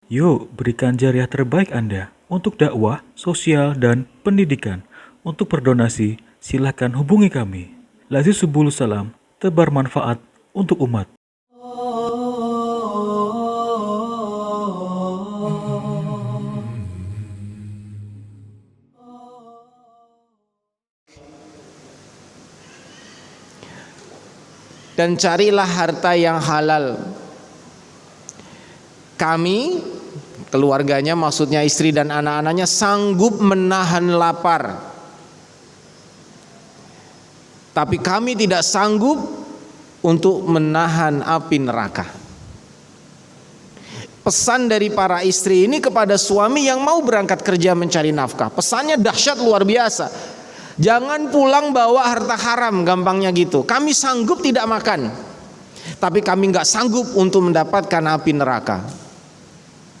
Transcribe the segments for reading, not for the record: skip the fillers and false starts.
Yuk, berikan jariah terbaik Anda untuk dakwah, sosial, dan pendidikan. Untuk berdonasi, silakan hubungi kami. Lazis Subulus Salam, tebar manfaat untuk umat. Dan carilah harta yang halal. Kami, keluarganya maksudnya istri dan anak-anaknya, sanggup menahan lapar. Tapi kami tidak sanggup untuk menahan api neraka. Pesan dari para istri ini kepada suami yang mau berangkat kerja mencari nafkah. Pesannya dahsyat luar biasa. Jangan pulang bawa harta haram, gampangnya gitu. Kami sanggup tidak makan, tapi kami nggak sanggup untuk mendapatkan api neraka.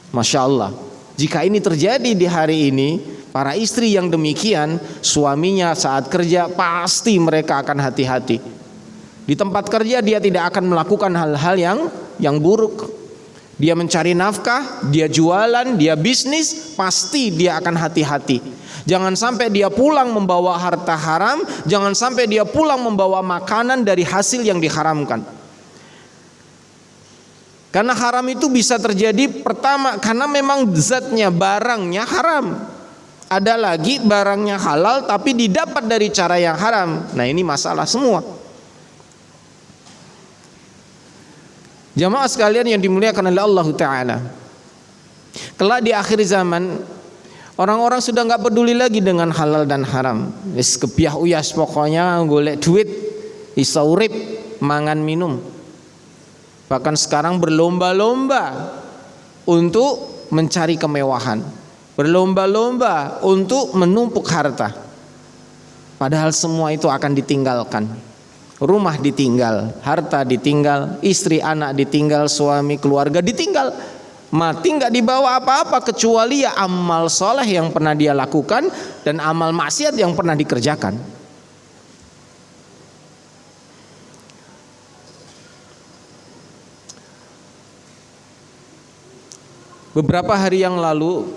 Masya Allah. Jika ini terjadi di hari ini, para istri yang demikian, suaminya saat kerja pasti mereka akan hati-hati. Di tempat kerja dia tidak akan melakukan hal-hal yang buruk. Dia mencari nafkah, dia jualan, dia bisnis, pasti dia akan hati-hati. Jangan sampai dia pulang membawa harta haram, jangan sampai dia pulang membawa makanan dari hasil yang diharamkan. Karena haram itu bisa terjadi pertama karena memang zatnya, barangnya haram. Ada lagi barangnya halal tapi didapat dari cara yang haram. Nah, ini masalah semua. Jamaah sekalian yang dimuliakan oleh Allah Ta'ala, kelak di akhir zaman orang-orang sudah nggak peduli lagi dengan halal dan haram. Wis kebiah uyas pokoknya golek duit, iso urip, mangan minum. Bahkan sekarang berlomba-lomba untuk mencari kemewahan, berlomba-lomba untuk menumpuk harta. Padahal semua itu akan ditinggalkan. Rumah ditinggal, harta ditinggal, istri anak ditinggal, suami keluarga ditinggal. Mati nggak dibawa apa-apa kecuali ya amal soleh yang pernah dia lakukan dan amal maksiat yang pernah dikerjakan. Beberapa hari yang lalu,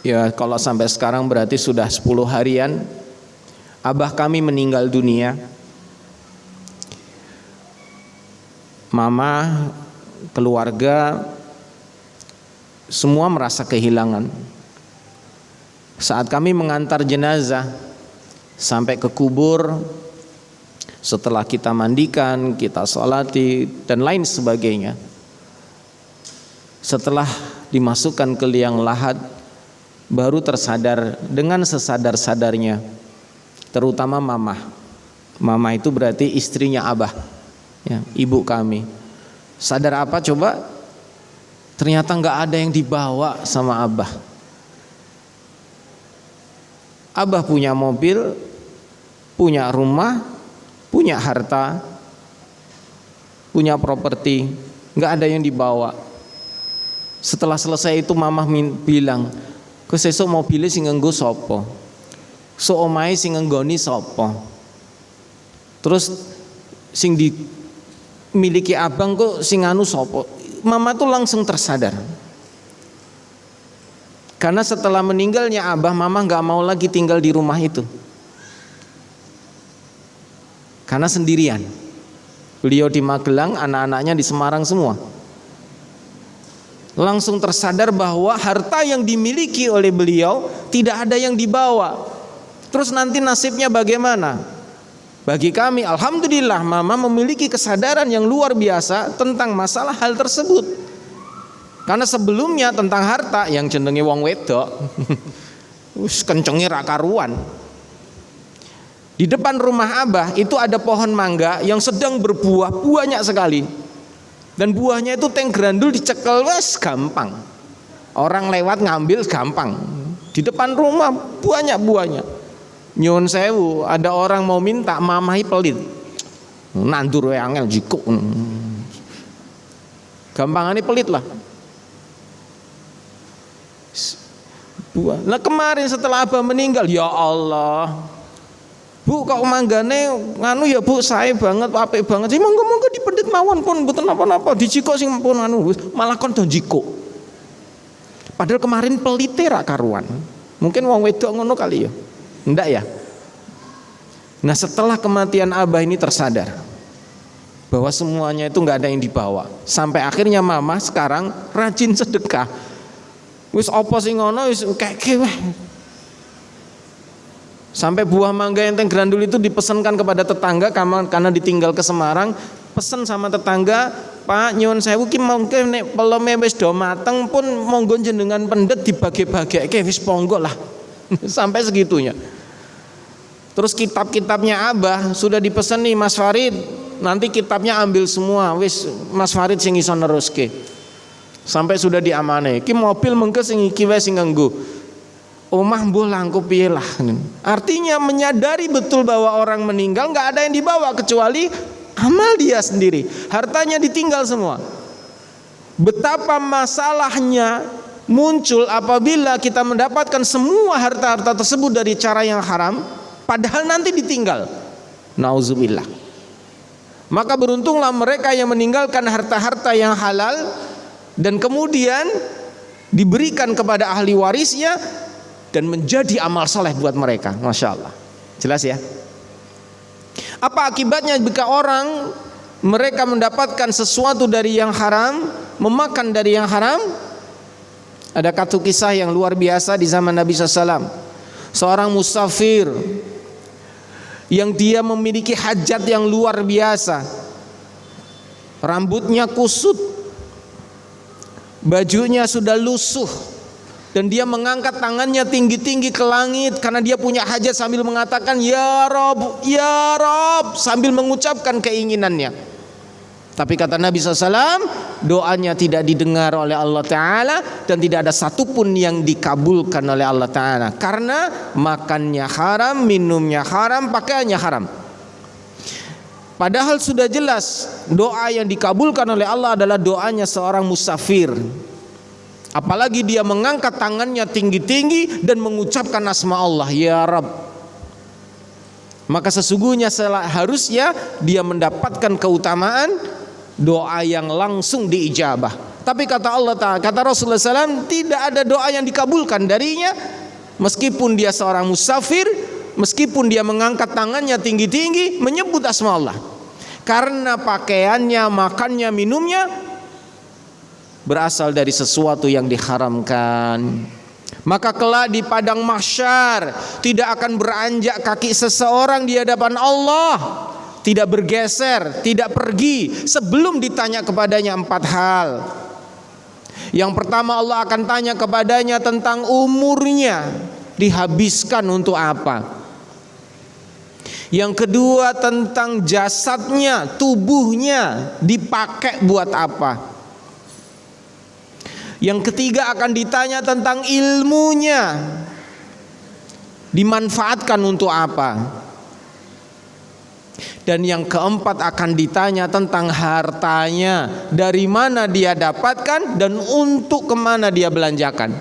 ya kalau sampai sekarang berarti sudah 10 harian, abah kami meninggal dunia. Mama, keluarga, semua merasa kehilangan. Saat kami mengantar jenazah sampai ke kubur, setelah kita mandikan, kita sholati dan lain sebagainya, setelah dimasukkan ke liang lahat, baru tersadar dengan sesadar-sadarnya, terutama mama. Mama itu berarti istrinya abah, ya, ibu kami. Sadar apa coba? Ternyata nggak ada yang dibawa sama abah. Abah punya mobil, punya rumah, punya harta, punya properti, nggak ada yang dibawa. Setelah selesai itu mama bilang, "Kesesuk mobilnya sing nganggo sapa? So omahe sing nggoni sapa? Terus sing dimiliki abang kok sing anu sapa?" Mama tuh langsung tersadar. Karena setelah meninggalnya abah, mama nggak mau lagi tinggal di rumah itu. Karena sendirian. Beliau di Magelang, anak-anaknya di Semarang semua. Langsung tersadar bahwa harta yang dimiliki oleh beliau tidak ada yang dibawa. Terus nanti nasibnya bagaimana? Bagi kami, alhamdulillah, mama memiliki kesadaran yang luar biasa tentang masalah hal tersebut. Karena sebelumnya tentang harta yang jenenge wong wedok, wis kencenge ra karuan. Di depan rumah abah itu ada pohon mangga yang sedang berbuah banyak sekali. Dan buahnya itu teng grandul dicekel, wes gampang. Orang lewat ngambil gampang. Di depan rumah banyak buahnya. Nyuwun sewu, ada orang mau minta, mamahi pelit. Nandur wae angel jikuk. Gampangane pelit lah. Buah. Nah kemarin setelah abah meninggal, ya Allah, Bu kok manggane nganu ya Bu, sae banget, apik banget. Monggo-monggo dipendhet mawon pun mboten napa-napa, dijiko sing pun anu malah kon do jiko. Padahal kemarin pelite ra karuan. Mungkin wong wedok ngono kali ya. Ndak ya? Nah, setelah kematian Abah ini tersadar bahwa semuanya itu nggak ada yang dibawa. Sampai akhirnya mama sekarang rajin sedekah. Wis apa sing ngono wis keke weh. Sampai buah mangga enteng grandul itu dipesankan kepada tetangga karena ditinggal ke Semarang, pesen sama tetangga, Pak nyuwun sewu ki mongke nek peleme wis do mateng pun monggo jenengan pendet dibagi-bagike wis monggo lah. Sampai segitunya. Terus kitab-kitabnya Abah sudah dipesan nih Mas Farid, nanti kitabnya ambil semua, wis Mas Farid sing iso neruske. Sampai sudah diamane. Ki mobil mengke sing iki wae sing nganggo. Omah mbuh langku piye lah. Artinya menyadari betul bahwa orang meninggal enggak ada yang dibawa kecuali amal dia sendiri. Hartanya ditinggal semua. Betapa masalahnya muncul apabila kita mendapatkan semua harta-harta tersebut dari cara yang haram, padahal nanti ditinggal. Nauzubillah. Maka beruntunglah mereka yang meninggalkan harta-harta yang halal dan kemudian diberikan kepada ahli warisnya dan menjadi amal soleh buat mereka. Masya Allah. Jelas ya? Apa akibatnya jika orang mereka mendapatkan sesuatu dari yang haram, memakan dari yang haram? Ada satu kisah yang luar biasa di zaman Nabi SAW. Seorang musafir yang dia memiliki hajat yang luar biasa, rambutnya kusut, bajunya sudah lusuh, dan dia mengangkat tangannya tinggi-tinggi ke langit karena dia punya hajat sambil mengatakan ya Rob, ya Rob, sambil mengucapkan keinginannya. Tapi kata Nabi SAW, doanya tidak didengar oleh Allah Ta'ala dan tidak ada satupun yang dikabulkan oleh Allah Ta'ala karena makannya haram, minumnya haram, pakaiannya haram. Padahal sudah jelas doa yang dikabulkan oleh Allah adalah doanya seorang musafir. Apalagi dia mengangkat tangannya tinggi-tinggi dan mengucapkan asma Allah, ya Rabb. Maka sesungguhnya harusnya dia mendapatkan keutamaan doa yang langsung diijabah. Tapi kata Allah Ta'ala, kata Rasulullah SAW, tidak ada doa yang dikabulkan darinya meskipun dia seorang musafir, meskipun dia mengangkat tangannya tinggi-tinggi menyebut asma Allah. Karena pakaiannya, makannya, minumnya berasal dari sesuatu yang diharamkan. Maka kelak di padang mahsyar tidak akan beranjak kaki seseorang di hadapan Allah, tidak bergeser, tidak pergi sebelum ditanya kepadanya 4 hal. Yang pertama, Allah akan tanya kepadanya tentang umurnya, dihabiskan untuk apa. Yang kedua tentang jasadnya, tubuhnya, dipakai buat apa. Yang ketiga akan ditanya tentang ilmunya, dimanfaatkan untuk apa. Dan yang keempat akan ditanya tentang hartanya, dari mana dia dapatkan dan untuk kemana dia belanjakan.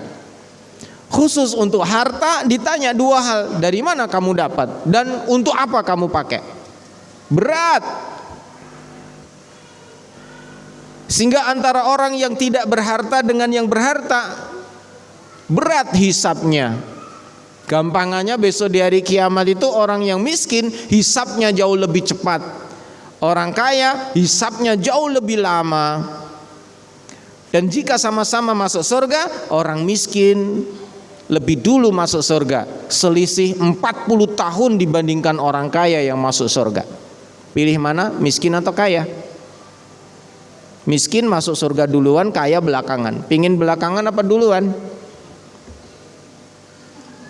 Khusus untuk harta ditanya 2 hal, dari mana kamu dapat dan untuk apa kamu pakai. Berat. Sehingga antara orang yang tidak berharta dengan yang berharta berat hisapnya. Gampangannya besok di hari kiamat itu orang yang miskin hisapnya jauh lebih cepat. Orang kaya hisapnya jauh lebih lama. Dan jika sama-sama masuk surga, orang miskin lebih dulu masuk surga. Selisih 40 tahun dibandingkan orang kaya yang masuk surga. Pilih mana? Miskin atau kaya? Miskin masuk surga duluan, kaya belakangan. Pingin belakangan apa duluan?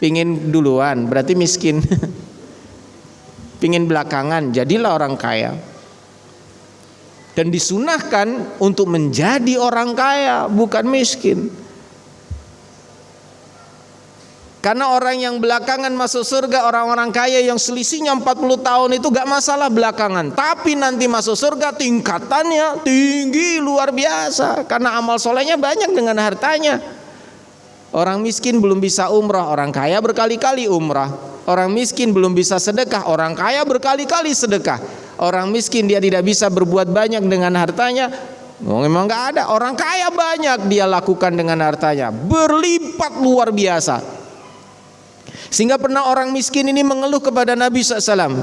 Pingin duluan, berarti miskin. Pingin belakangan, jadilah orang kaya. Dan disunahkan untuk menjadi orang kaya, bukan miskin. Karena orang yang belakangan masuk surga, orang-orang kaya yang selisihnya 40 tahun itu gak masalah belakangan. Tapi nanti masuk surga tingkatannya tinggi luar biasa. Karena amal solehnya banyak dengan hartanya. Orang miskin belum bisa umrah, orang kaya berkali-kali umrah. Orang miskin belum bisa sedekah, orang kaya berkali-kali sedekah. Orang miskin dia tidak bisa berbuat banyak dengan hartanya, memang nggak ada. Orang kaya banyak dia lakukan dengan hartanya, berlipat luar biasa. Sehingga pernah orang miskin ini mengeluh kepada Nabi SAW,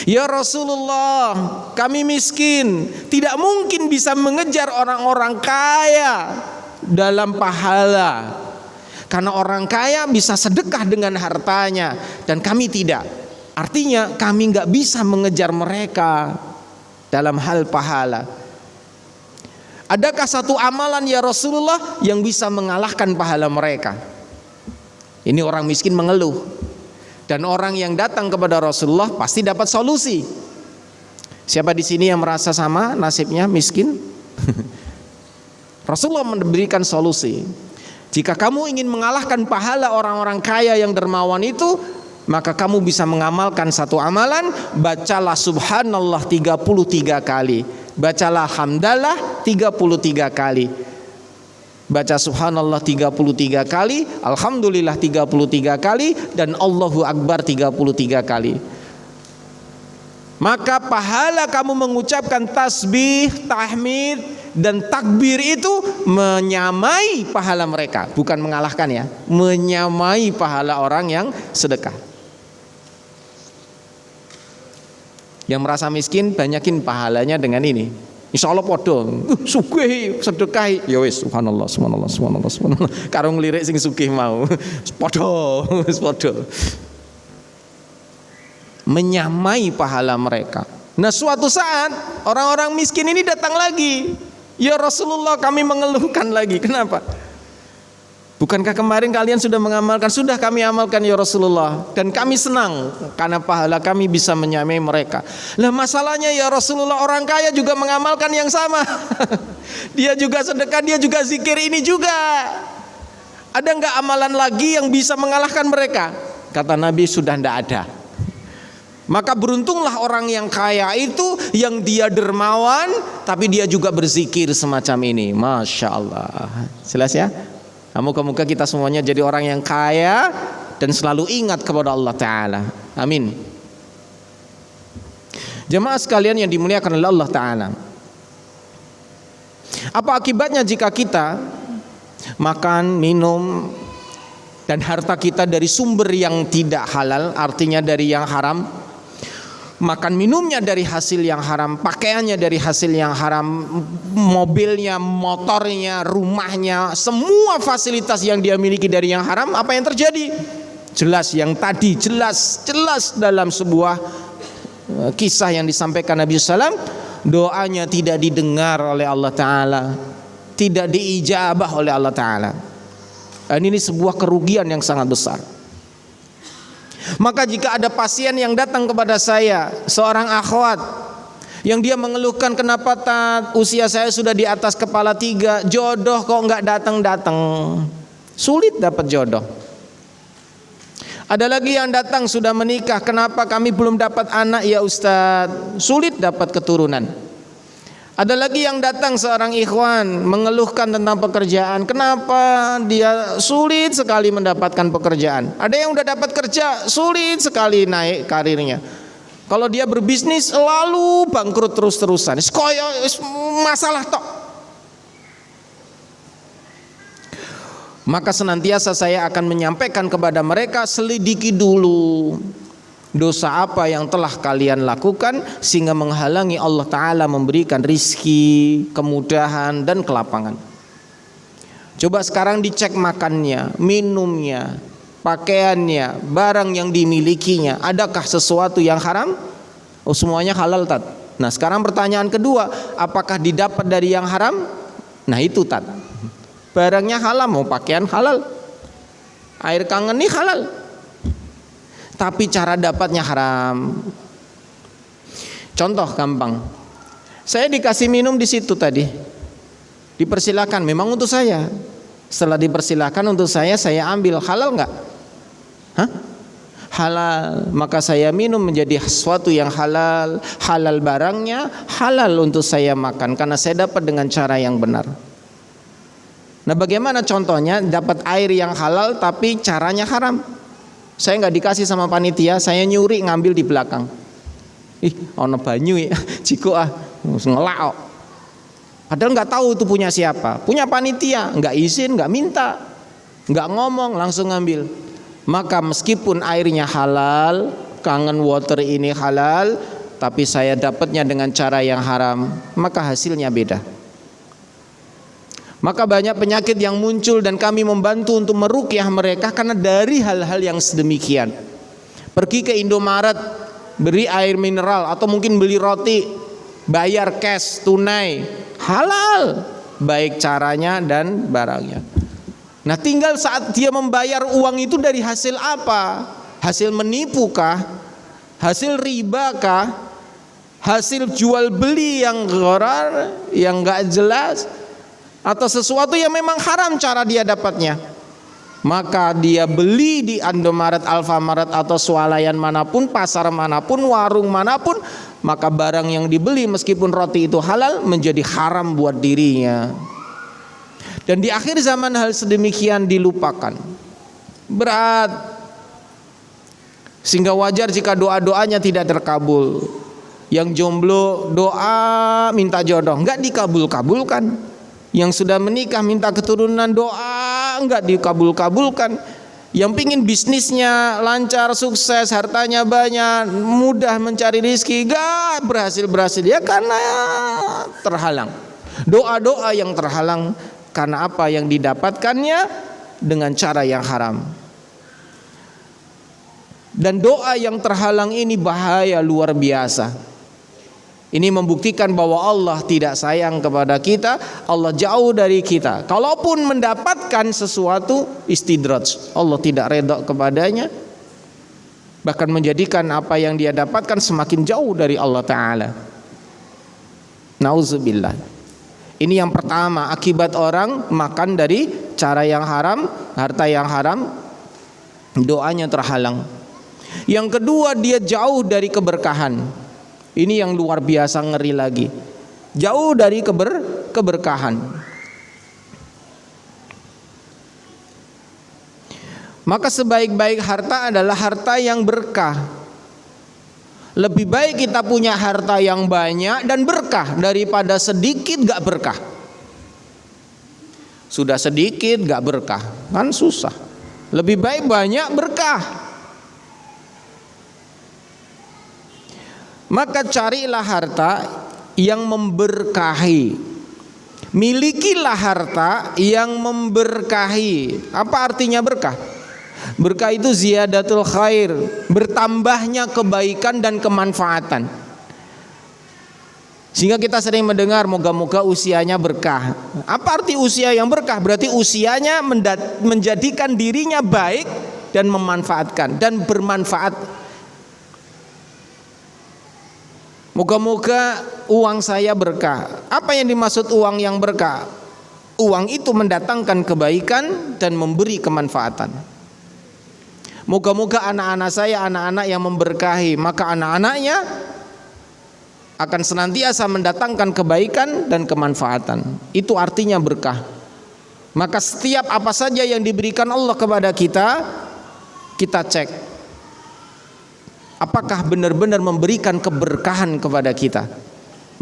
"Ya Rasulullah, kami miskin, tidak mungkin bisa mengejar orang-orang kaya dalam pahala. Karena orang kaya bisa sedekah dengan hartanya dan kami tidak. Artinya kami nggak bisa mengejar mereka dalam hal pahala. Adakah satu amalan ya Rasulullah yang bisa mengalahkan pahala mereka?" Ini orang miskin mengeluh. Dan orang yang datang kepada Rasulullah pasti dapat solusi. Siapa di sini yang merasa sama nasibnya miskin? Rasulullah memberikan solusi. Jika kamu ingin mengalahkan pahala orang-orang kaya yang dermawan itu, maka kamu bisa mengamalkan satu amalan. Bacalah subhanallah 33 kali, bacalah hamdalah 33 kali, baca subhanallah 33 kali, alhamdulillah 33 kali, dan Allahu Akbar 33 kali. Maka pahala kamu mengucapkan tasbih, tahmid, dan takbir itu menyamai pahala mereka. Bukan mengalahkan ya, menyamai pahala orang yang sedekah. Yang merasa miskin, banyakin pahalanya dengan ini. Insya Allah podo, sugih sedekah, ya wis subhanallah, subhanallah, subhanallah, subhanallah. Karo ngelirik sing sugih mau, podo, podo. Menyamai pahala mereka. Nah suatu saat orang-orang miskin ini datang lagi. Ya Rasulullah, kami mengeluhkan lagi. Kenapa? Bukankah kemarin kalian sudah mengamalkan? Sudah, kami amalkan ya Rasulullah, dan kami senang karena pahala kami bisa menyamai mereka. Lah masalahnya ya Rasulullah, orang kaya juga mengamalkan yang sama. Dia juga sedekah, dia juga zikir ini juga. Ada enggak amalan lagi yang bisa mengalahkan mereka? Kata Nabi, sudah enggak ada. Maka beruntunglah orang yang kaya itu, yang dia dermawan tapi dia juga berzikir semacam ini. Masya Allah. Jelas ya? Moga-moga kita semuanya jadi orang yang kaya dan selalu ingat kepada Allah Ta'ala. Amin. Jemaah sekalian yang dimuliakan oleh Allah Ta'ala, apa akibatnya jika kita makan, minum, dan harta kita dari sumber yang tidak halal, artinya dari yang haram? Makan minumnya dari hasil yang haram, pakaiannya dari hasil yang haram, mobilnya, motornya, rumahnya, semua fasilitas yang dia miliki dari yang haram. Apa yang terjadi? Jelas yang tadi, jelas dalam sebuah kisah yang disampaikan Nabi SAW, doanya tidak didengar oleh Allah Ta'ala, tidak diijabah oleh Allah Ta'ala. Dan ini sebuah kerugian yang sangat besar. Maka jika ada pasien yang datang kepada saya, seorang akhwat yang dia mengeluhkan, kenapa Tat, usia saya sudah di atas kepala 3, jodoh kok nggak datang-datang, sulit dapat jodoh. Ada lagi yang datang sudah menikah, kenapa kami belum dapat anak ya Ustadz, sulit dapat keturunan. Ada lagi yang datang seorang ikhwan mengeluhkan tentang pekerjaan, kenapa dia sulit sekali mendapatkan pekerjaan. Ada yang udah dapat kerja, sulit sekali naik karirnya. Kalau dia berbisnis lalu bangkrut terus-terusan. Masalah tok. Maka senantiasa saya akan menyampaikan kepada mereka, selidiki dulu dosa apa yang telah kalian lakukan sehingga menghalangi Allah Ta'ala memberikan rizki, kemudahan, dan kelapangan. Coba sekarang dicek makannya, minumnya, pakaiannya, barang yang dimilikinya, adakah sesuatu yang haram? Oh, semuanya halal Tat. Nah sekarang pertanyaan kedua, apakah didapat dari yang haram? Nah itu Tat, barangnya halal, mau pakaian halal, air kangen nih halal, tapi cara dapatnya haram. Contoh gampang, saya dikasih minum di situ tadi, dipersilakan, memang untuk saya. Setelah dipersilakan untuk saya ambil, halal nggak? Hah? Halal. Maka saya minum menjadi sesuatu yang halal, halal barangnya, halal untuk saya makan karena saya dapat dengan cara yang benar. Nah, bagaimana contohnya dapat air yang halal tapi caranya haram? Saya nggak dikasih sama panitia, saya nyuri ngambil di belakang. Ono banyu ya, ciko ngelak. Padahal nggak tahu itu punya siapa, punya panitia, nggak izin, nggak minta, nggak ngomong, langsung ngambil. Maka meskipun airnya halal, Kangen Water ini halal, tapi saya dapatnya dengan cara yang haram, maka hasilnya beda. Maka banyak penyakit yang muncul dan kami membantu untuk meruqyah mereka karena dari hal-hal yang sedemikian. Pergi ke Indomaret, beri air mineral atau mungkin beli roti, bayar cash tunai, halal, baik caranya dan barangnya. Nah, tinggal saat dia membayar uang itu dari hasil apa? Hasil menipu kah? Hasil riba kah? Hasil jual beli yang gharar, yang enggak jelas, atau sesuatu yang memang haram cara dia dapatnya? Maka dia beli di Indomaret, Alfamaret atau swalayan manapun, pasar manapun, warung manapun, maka barang yang dibeli meskipun roti itu halal menjadi haram buat dirinya. Dan di akhir zaman hal sedemikian dilupakan. Berat. Sehingga wajar jika doa-doanya tidak terkabul. Yang jomblo doa minta jodoh enggak dikabul-kabulkan. Yang sudah menikah minta keturunan doa enggak dikabul-kabulkan. Yang pingin bisnisnya lancar, sukses, hartanya banyak, mudah mencari rezeki, enggak berhasil ya karena terhalang. Doa-doa yang terhalang karena apa yang didapatkannya dengan cara yang haram. Dan doa yang terhalang ini bahaya luar biasa. Ini membuktikan bahwa Allah tidak sayang kepada kita, Allah jauh dari kita. Kalaupun mendapatkan sesuatu istidraj, Allah tidak redha kepadanya, bahkan menjadikan apa yang dia dapatkan semakin jauh dari Allah Ta'ala. Nauzubillah. Ini yang pertama, akibat orang makan dari cara yang haram, harta yang haram, doanya terhalang. Yang kedua, dia jauh dari keberkahan. Ini yang luar biasa ngeri lagi. Jauh dari keberkahan. Maka sebaik-baik harta adalah harta yang berkah. Lebih baik kita punya harta yang banyak dan berkah daripada sedikit gak berkah. Sudah sedikit gak berkah, kan susah. Lebih baik banyak berkah. Maka carilah harta yang memberkahi. Milikilah harta yang memberkahi. Apa artinya berkah? Berkah itu ziyadatul khair, bertambahnya kebaikan dan kemanfaatan. Sehingga kita sering mendengar moga-moga usianya berkah. Apa arti usia yang berkah? Berarti usianya menjadikan dirinya baik dan memanfaatkan dan bermanfaat. Moga-moga uang saya berkah. Apa yang dimaksud uang yang berkah? Uang itu mendatangkan kebaikan dan memberi kemanfaatan. Moga-moga anak-anak saya anak-anak yang memberkahi, maka anak-anaknya akan senantiasa mendatangkan kebaikan dan kemanfaatan. Itu artinya berkah. Maka setiap apa saja yang diberikan Allah kepada kita, kita cek apakah benar-benar memberikan keberkahan kepada kita.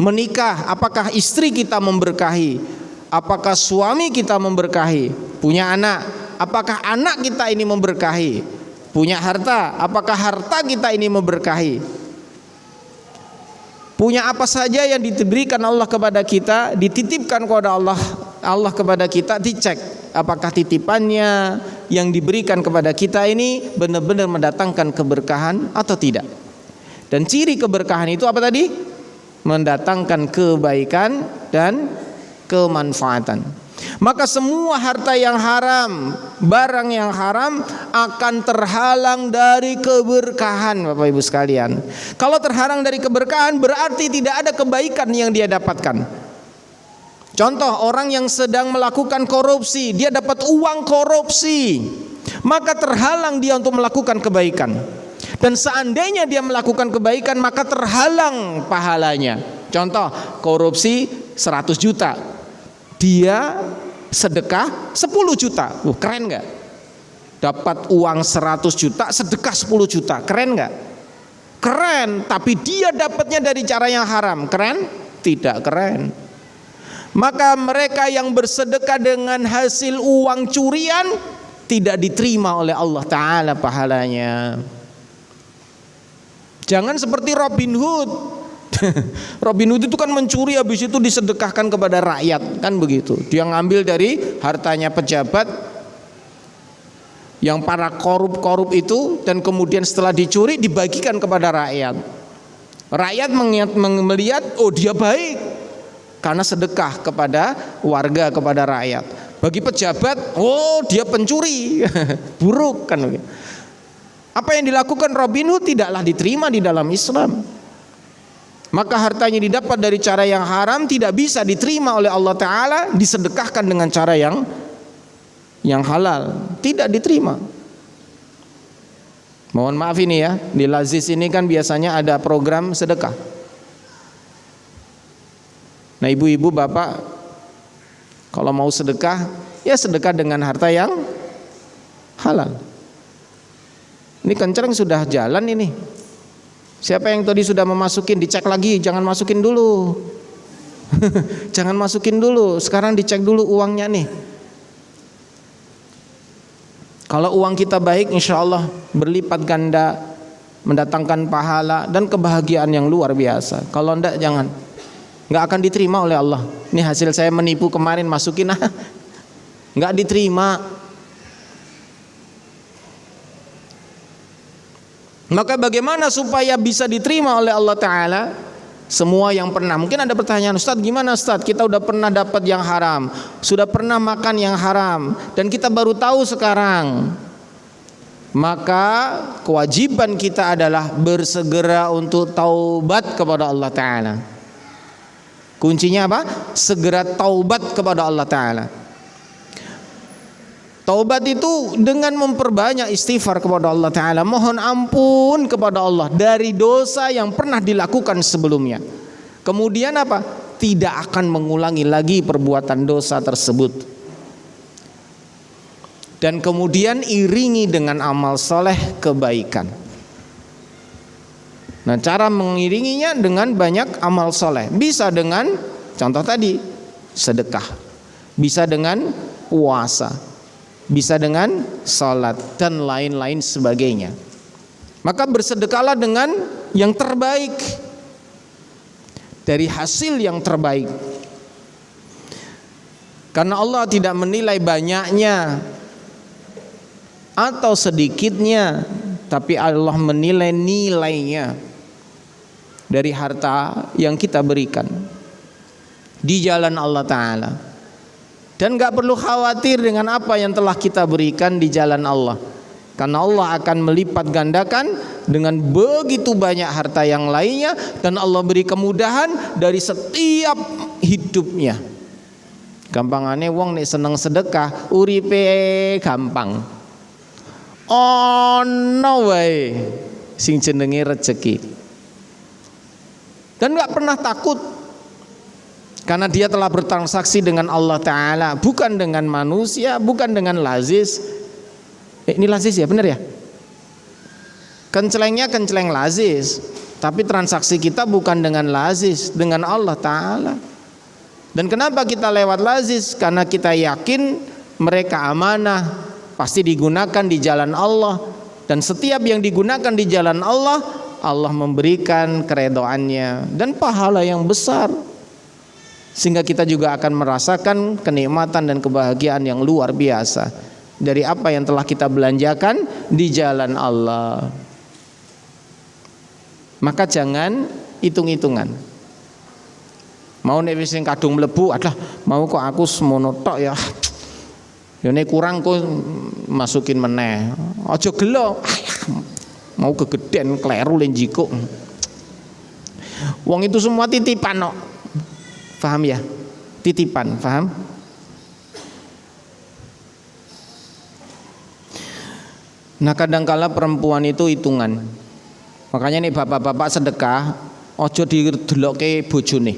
Menikah, apakah istri kita memberkahi? Apakah suami kita memberkahi? Punya anak, apakah anak kita ini memberkahi? Punya harta, apakah harta kita ini memberkahi? Punya apa saja yang diberikan Allah kepada kita, dititipkan kepada Allah kepada kita, dicek apakah titipannya yang diberikan kepada kita ini benar-benar mendatangkan keberkahan atau tidak. Dan ciri keberkahan itu apa tadi? Mendatangkan kebaikan dan kemanfaatan. Maka semua harta yang haram, barang yang haram akan terhalang dari keberkahan, Bapak Ibu sekalian. Kalau terhalang dari keberkahan berarti tidak ada kebaikan yang dia dapatkan. Contoh, orang yang sedang melakukan korupsi, dia dapat uang korupsi, maka terhalang dia untuk melakukan kebaikan. Dan seandainya dia melakukan kebaikan, maka terhalang pahalanya. Contoh, korupsi 100 juta, dia sedekah 10 juta. Keren nggak? Dapat uang 100 juta, sedekah 10 juta. Keren nggak? Keren, tapi dia dapatnya dari cara yang haram. Keren? Tidak keren. Maka mereka yang bersedekah dengan hasil uang curian tidak diterima oleh Allah Ta'ala pahalanya. Jangan seperti Robin Hood. Robin Hood itu kan mencuri, habis itu disedekahkan kepada rakyat, kan begitu. Dia ngambil dari hartanya pejabat yang para korup itu, dan kemudian setelah dicuri dibagikan kepada rakyat. Rakyat melihat, oh dia baik karena sedekah kepada warga, kepada rakyat. Bagi pejabat, oh dia pencuri, buruk kan. Apa yang dilakukan Robin Hood tidaklah diterima di dalam Islam. Maka hartanya didapat dari cara yang haram tidak bisa diterima oleh Allah Ta'ala, disedekahkan dengan cara yang halal, tidak diterima. Mohon maaf ini ya, di Lazis ini kan biasanya ada program sedekah. Nah ibu-ibu bapak, kalau mau sedekah, ya sedekah dengan harta yang halal. Ini kenceng sudah jalan ini. Siapa yang tadi sudah memasukin, dicek lagi, jangan masukin dulu. Jangan masukin dulu, sekarang dicek dulu uangnya nih. Kalau uang kita baik, insya Allah berlipat ganda, mendatangkan pahala dan kebahagiaan yang luar biasa. Kalau enggak, jangan. Enggak akan diterima oleh Allah. Ini hasil saya menipu kemarin, masukin, enggak diterima. Maka bagaimana supaya bisa diterima oleh Allah Ta'ala? Semua yang pernah, mungkin ada pertanyaan, Ustadz gimana Ustadz, kita udah pernah dapat yang haram, sudah pernah makan yang haram, dan kita baru tahu sekarang. Maka kewajiban kita adalah bersegera untuk taubat kepada Allah Ta'ala. Kuncinya apa? Segera taubat kepada Allah Ta'ala. Taubat itu dengan memperbanyak istighfar kepada Allah Ta'ala, mohon ampun kepada Allah dari dosa yang pernah dilakukan sebelumnya. Kemudian apa? Tidak akan mengulangi lagi perbuatan dosa tersebut. Dan kemudian iringi dengan amal soleh kebaikan. Nah cara mengiringinya dengan banyak amal soleh. Bisa dengan contoh tadi sedekah, bisa dengan puasa, bisa dengan salat dan lain-lain sebagainya. Maka bersedekahlah dengan yang terbaik, dari hasil yang terbaik. Karena Allah tidak menilai banyaknya atau sedikitnya, tapi Allah menilai nilainya dari harta yang kita berikan di jalan Allah Ta'ala. Dan gak perlu khawatir dengan apa yang telah kita berikan di jalan Allah, karena Allah akan melipat gandakan dengan begitu banyak harta yang lainnya. Dan Allah beri kemudahan dari setiap hidupnya. Gampangane wong nek seneng sedekah, uripe gampang. Ono wae sing jenenge rezeki. Dan gak pernah takut, karena dia telah bertransaksi dengan Allah Ta'ala, bukan dengan manusia, bukan dengan lazis. Ini lazis ya, benar ya? Kencelengnya kenceleng lazis, tapi transaksi kita bukan dengan lazis, dengan Allah Ta'ala. Dan kenapa kita lewat lazis? Karena kita yakin mereka amanah, pasti digunakan di jalan Allah. Dan setiap yang digunakan di jalan Allah, Allah memberikan keredoannya dan pahala yang besar. Sehingga kita juga akan merasakan kenikmatan dan kebahagiaan yang luar biasa dari apa yang telah kita belanjakan di jalan Allah. Maka jangan hitung-hitungan. Mau nek wis sing kadung mlebu, alah mau kok aku semono tok ya. Ya nek kurang kok masukin meneh. Aja gelo. Mau kegeden kleru len jikuk. Wong itu semua titipan kok. Paham ya? Titipan, paham? Nah kadangkala perempuan itu hitungan. Makanya nih bapak-bapak sedekah, ojo didelokke bojone.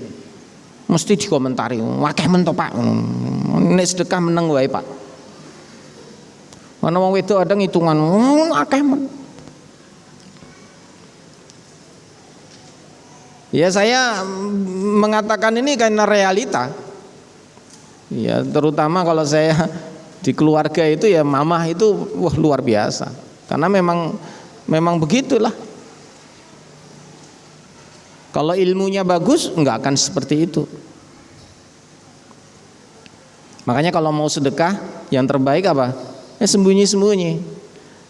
Mesti dikomentari, wakeh men to Pak. Nek sedekah meneng wae, Pak. Ana wong wedok ada ngitungan akeh men. Ya saya mengatakan ini karena realita. Ya terutama kalau saya di keluarga itu ya mamah itu wah luar biasa. Karena memang begitulah. Kalau ilmunya bagus enggak akan seperti itu. Makanya kalau mau sedekah yang terbaik apa? Ya sembunyi-sembunyi.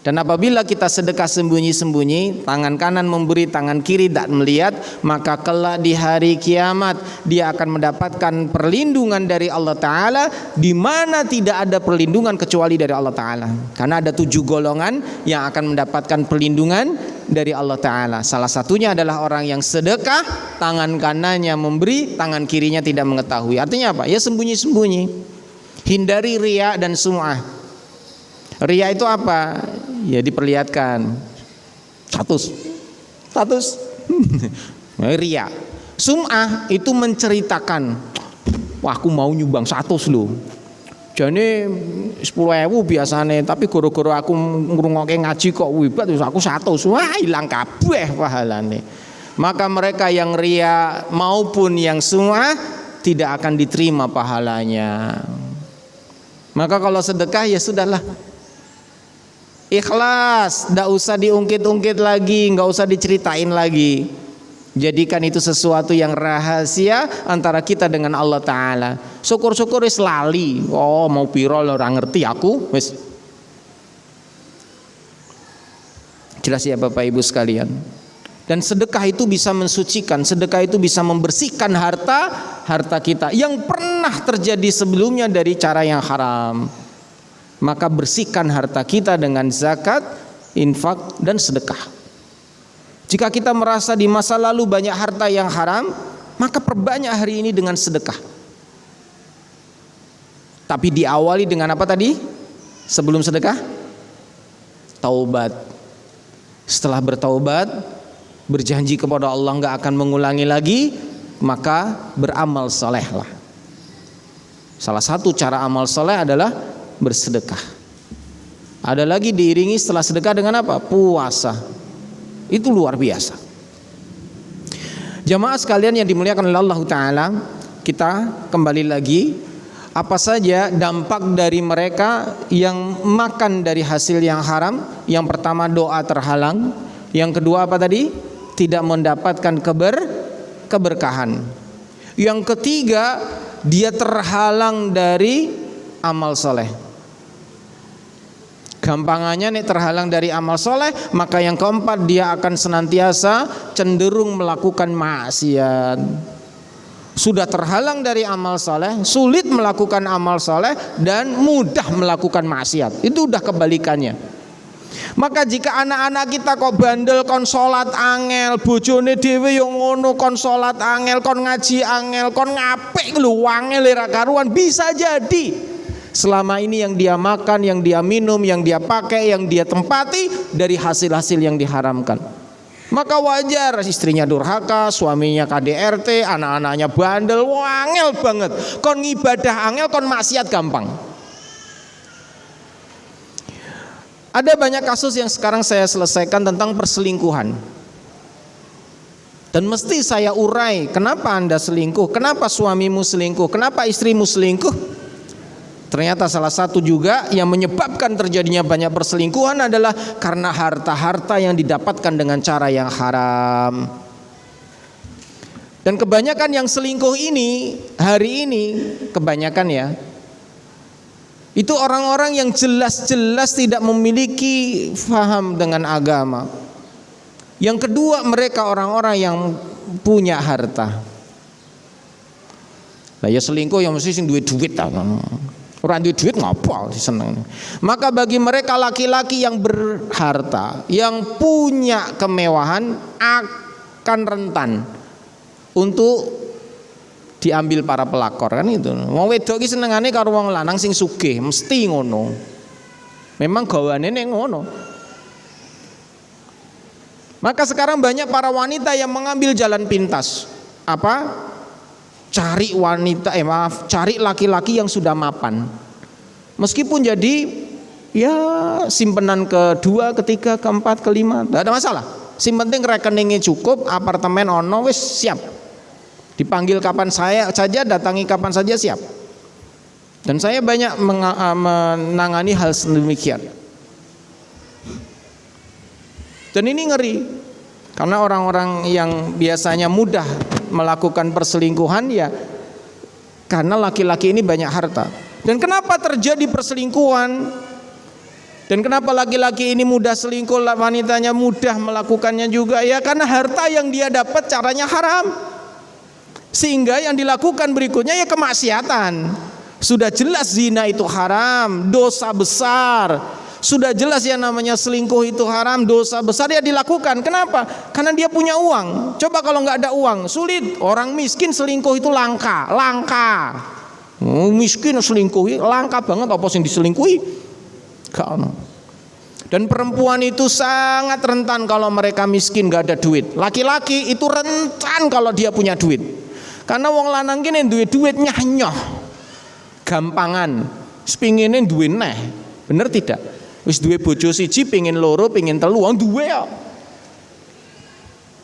Dan apabila kita sedekah sembunyi-sembunyi, tangan kanan memberi, tangan kiri tidak melihat, maka kelak di hari kiamat dia akan mendapatkan perlindungan dari Allah Ta'ala, di mana tidak ada perlindungan kecuali dari Allah Ta'ala. Karena ada 7 golongan yang akan mendapatkan perlindungan dari Allah Ta'ala. Salah satunya adalah orang yang sedekah, tangan kanannya memberi, tangan kirinya tidak mengetahui. Artinya apa? Ya sembunyi-sembunyi. Hindari riya dan sum'ah. Riya itu apa? Ya diperlihatkan status riya. Sum'ah itu menceritakan, wah aku mau nyumbang 100 loh, jane 10.000 biasane, tapi gara-gara aku ngrungokke ngaji kok wibat terus aku 100, wah hilang kabeh pahalane. Maka mereka yang riya maupun yang sum'ah tidak akan diterima pahalanya. Maka kalau sedekah ya sudahlah, ikhlas, tidak usah diungkit-ungkit lagi, nggak usah diceritain lagi. Jadikan itu sesuatu yang rahasia antara kita dengan Allah Ta'ala. Syukur-syukur wis lali. Oh mau piro ora ngerti aku wis. Jelas ya Bapak Ibu sekalian. Dan sedekah itu bisa mensucikan, sedekah itu bisa membersihkan harta kita yang pernah terjadi sebelumnya dari cara yang haram. Maka bersihkan harta kita dengan zakat, infak dan sedekah. Jika kita merasa di masa lalu banyak harta yang haram, maka perbanyak hari ini dengan sedekah. Tapi diawali dengan apa tadi? Sebelum sedekah? Taubat. Setelah bertaubat, berjanji kepada Allah enggak akan mengulangi lagi, maka beramal solehlah. Salah satu cara amal soleh adalah bersedekah. Ada lagi diiringi setelah sedekah dengan apa? Puasa. Itu luar biasa. Jamaah sekalian yang dimuliakan oleh Allah Ta'ala, kita kembali lagi, apa saja dampak dari mereka yang makan dari hasil yang haram? Yang pertama doa terhalang. Yang kedua apa tadi? Tidak mendapatkan keberkahan. Yang ketiga dia terhalang dari amal soleh. Gampangannya nih terhalang dari amal soleh, maka yang keempat dia akan senantiasa cenderung melakukan maksiat. Sudah terhalang dari amal soleh, sulit melakukan amal soleh dan mudah melakukan maksiat. Itu udah kebalikannya. Maka jika anak-anak kita kok bandel kon salat angel, bojone dhewe yo ngono kon salat angel, kon ngaji angel, kon ngapik lho angel ora karuan, bisa jadi selama ini yang dia makan, yang dia minum, yang dia pakai, yang dia tempati dari hasil-hasil yang diharamkan. Maka wajar istrinya durhaka, suaminya KDRT, anak-anaknya bandel, angel banget. Kon ngibadah angel, kon maksiat gampang. Ada banyak kasus yang sekarang saya selesaikan tentang perselingkuhan. Dan mesti saya urai, kenapa Anda selingkuh? Kenapa suamimu selingkuh? Kenapa istrimu selingkuh? Ternyata salah satu juga yang menyebabkan terjadinya banyak perselingkuhan adalah karena harta-harta yang didapatkan dengan cara yang haram. Dan kebanyakan yang selingkuh ini hari ini kebanyakan ya, itu orang-orang yang jelas-jelas tidak memiliki faham dengan agama. Yang kedua, mereka orang-orang yang punya harta. Lah ya selingkuh yang mesti sing duit-duit ta. Orang duit ngapa seneng. Maka bagi mereka laki-laki yang berharta, yang punya kemewahan akan rentan untuk diambil para pelakor kan itu. Wong wedok iki senengane karo wong lanang sing sugih, mesti ngono. Memang gawane nek ngono. Maka sekarang banyak para wanita yang mengambil jalan pintas. Apa? cari cari laki-laki yang sudah mapan. Meskipun jadi ya simpenan kedua, ketiga, keempat, kelima, tidak ada masalah. Sim penting rekeningnya cukup, apartemen ono wis siap. Dipanggil kapan saja, datangi kapan saja siap. Dan saya banyak menangani hal sedemikian. Dan ini ngeri, karena orang-orang yang biasanya mudah melakukan perselingkuhan ya karena laki-laki ini banyak harta. Dan kenapa terjadi perselingkuhan? Dan kenapa laki-laki ini mudah selingkuh, wanitanya mudah melakukannya juga? Ya karena harta yang dia dapat caranya haram. Sehingga yang dilakukan berikutnya ya kemaksiatan. Sudah jelas zina itu haram, dosa besar. Sudah jelas yang namanya selingkuh itu haram, dosa besar, ya dilakukan. Kenapa? Karena dia punya uang. Coba kalau nggak ada uang, sulit. Orang miskin selingkuh itu langka. Miskin selingkuh langka banget, apa sih diselingkuhi? Dan perempuan itu sangat rentan kalau mereka miskin gak ada duit. Laki-laki itu rentan kalau dia punya duit. Karena wong lanang kene duwe duit nyoh, gampangan. Sepingine duwe neh. Bener tidak? Wis duwe bojo siji, pengin loro, pengin telu, wong duwe kok.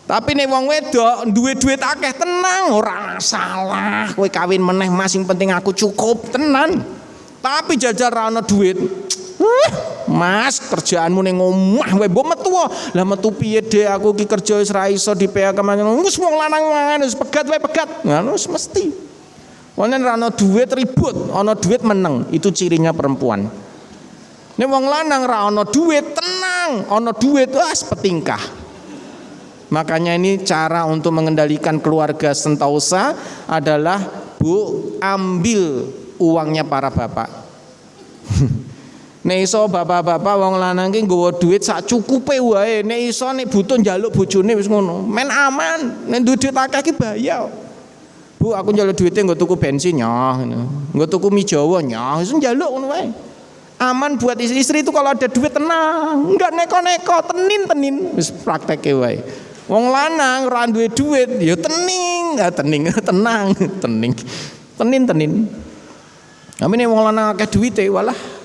Tapi nek wong wedok duwe duit akeh, tenang, ora masalah. Kowe kawin meneh Mas, sing penting aku cukup, tenan. Tapi jajal ra ono duit. Mas, kerjaanmu ning omah wae mbok metu. Lah metu piye dhek, aku ki kerja wis ra iso di PHK mangan. Wis wong lanang mangan wis pegat wae pegat. Ngono wis mesti. Wong ora ono duit ribut, ono duit meneng. Itu cirinya perempuan. Nek wong lanang ra ono duit tenang, ono duit wis petingkah. Makanya ini cara untuk mengendalikan keluarga Sentausa adalah Bu, ambil uangnya para bapak. Nek iso bapak-bapak wong lanang ki nggawa duit sak cukupe wae. Nek iso nek butuh njaluk bojone wis ngono. Men aman. Nek duit akeh ki bahaya. Bu, aku njaluk duite nggo tuku bensin nyoh ngono. Nggo tuku mie Jawa nyoh, wis njaluk ngono wae. Aman buat istri itu kalau ada duit tenang, enggak neko-neko, tenin. Wis prakteke wae. Wong lanang ora duwe duit ya tening, tenang. Tapi nek wong lanang akeh duwite walah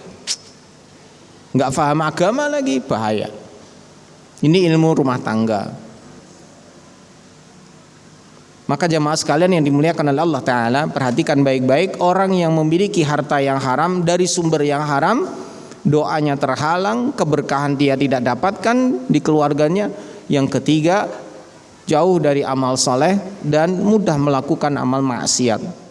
nggak paham agama lagi, bahaya. Ini ilmu rumah tangga. Maka jamaah sekalian yang dimuliakan oleh Allah Ta'ala, perhatikan baik-baik. Orang yang memiliki harta yang haram dari sumber yang haram, doanya terhalang, keberkahan dia tidak dapatkan di keluarganya. Yang ketiga, jauh dari amal soleh dan mudah melakukan amal maksiat.